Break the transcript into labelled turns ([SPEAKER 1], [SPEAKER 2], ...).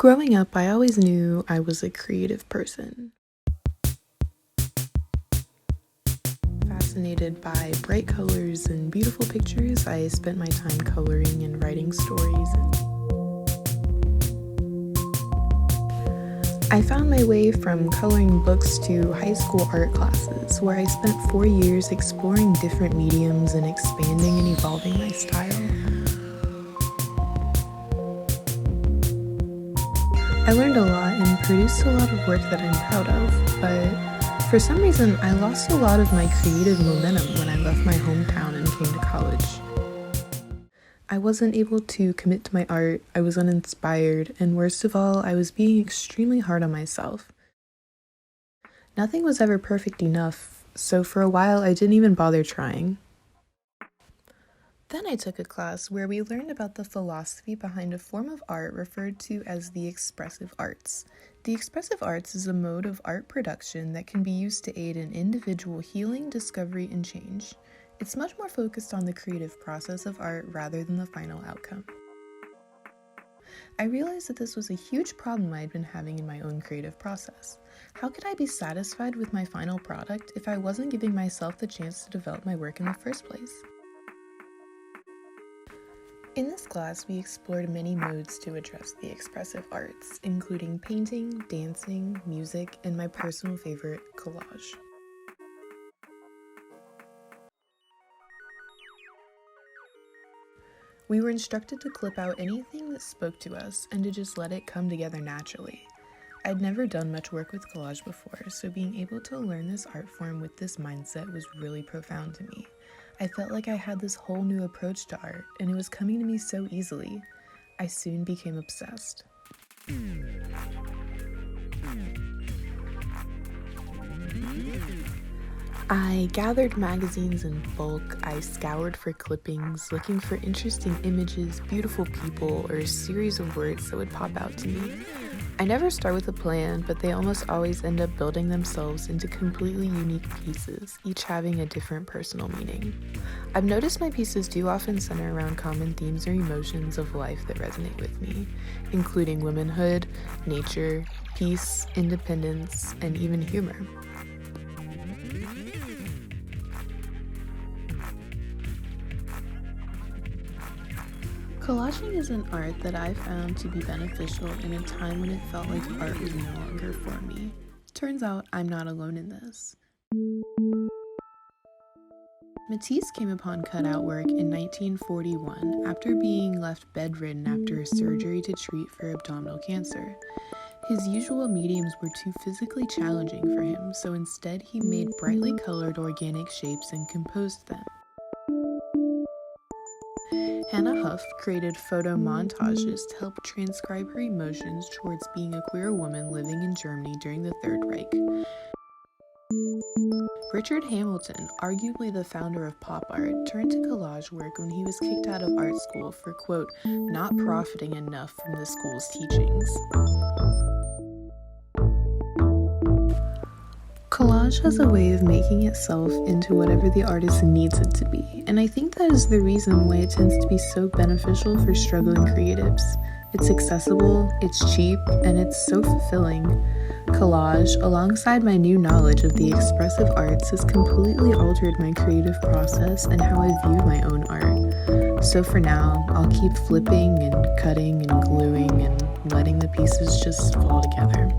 [SPEAKER 1] Growing up, I always knew I was a creative person. Fascinated by bright colors and beautiful pictures, I spent my time coloring and writing stories. I found my way from coloring books to high school art classes, where I spent 4 years exploring different mediums and expanding and evolving my style. I learned a lot and produced a lot of work that I'm proud of, but for some reason I lost a lot of my creative momentum when I left my hometown and came to college. I wasn't able to commit to my art, I was uninspired, and worst of all, I was being extremely hard on myself. Nothing was ever perfect enough, so for a while I didn't even bother trying. Then I took a class where we learned about the philosophy behind a form of art referred to as the expressive arts. The expressive arts is a mode of art production that can be used to aid in individual healing, discovery, and change. It's much more focused on the creative process of art rather than the final outcome. I realized that this was a huge problem I had been having in my own creative process. How could I be satisfied with my final product if I wasn't giving myself the chance to develop my work in the first place? In this class, we explored many modes to address the expressive arts, including painting, dancing, music, and my personal favorite, collage. We were instructed to clip out anything that spoke to us and to just let it come together naturally. I'd never done much work with collage before, so being able to learn this art form with this mindset was really profound to me. I felt like I had this whole new approach to art, and it was coming to me so easily. I soon became obsessed. I gathered magazines in bulk, I scoured for clippings, looking for interesting images, beautiful people, or a series of words that would pop out to me. I never start with a plan, but they almost always end up building themselves into completely unique pieces, each having a different personal meaning. I've noticed my pieces do often center around common themes or emotions of life that resonate with me, including womanhood, nature, peace, independence, and even humor. Collaging is an art that I found to be beneficial in a time when it felt like art was no longer for me. Turns out I'm not alone in this. Matisse came upon cutout work in 1941 after being left bedridden after a surgery to treat for abdominal cancer. His usual mediums were too physically challenging for him, so instead he made brightly colored organic shapes and composed them. Hannah Huff created photo montages to help transcribe her emotions towards being a queer woman living in Germany during the Third Reich. Richard Hamilton, arguably the founder of pop art, turned to collage work when he was kicked out of art school for, quote, not profiting enough from the school's teachings. Collage has a way of making itself into whatever the artist needs it to be, and I think that is the reason why it tends to be so beneficial for struggling creatives. It's accessible, it's cheap, and it's so fulfilling. Collage, alongside my new knowledge of the expressive arts, has completely altered my creative process and how I view my own art. So for now, I'll keep flipping and cutting and gluing and letting the pieces just fall together.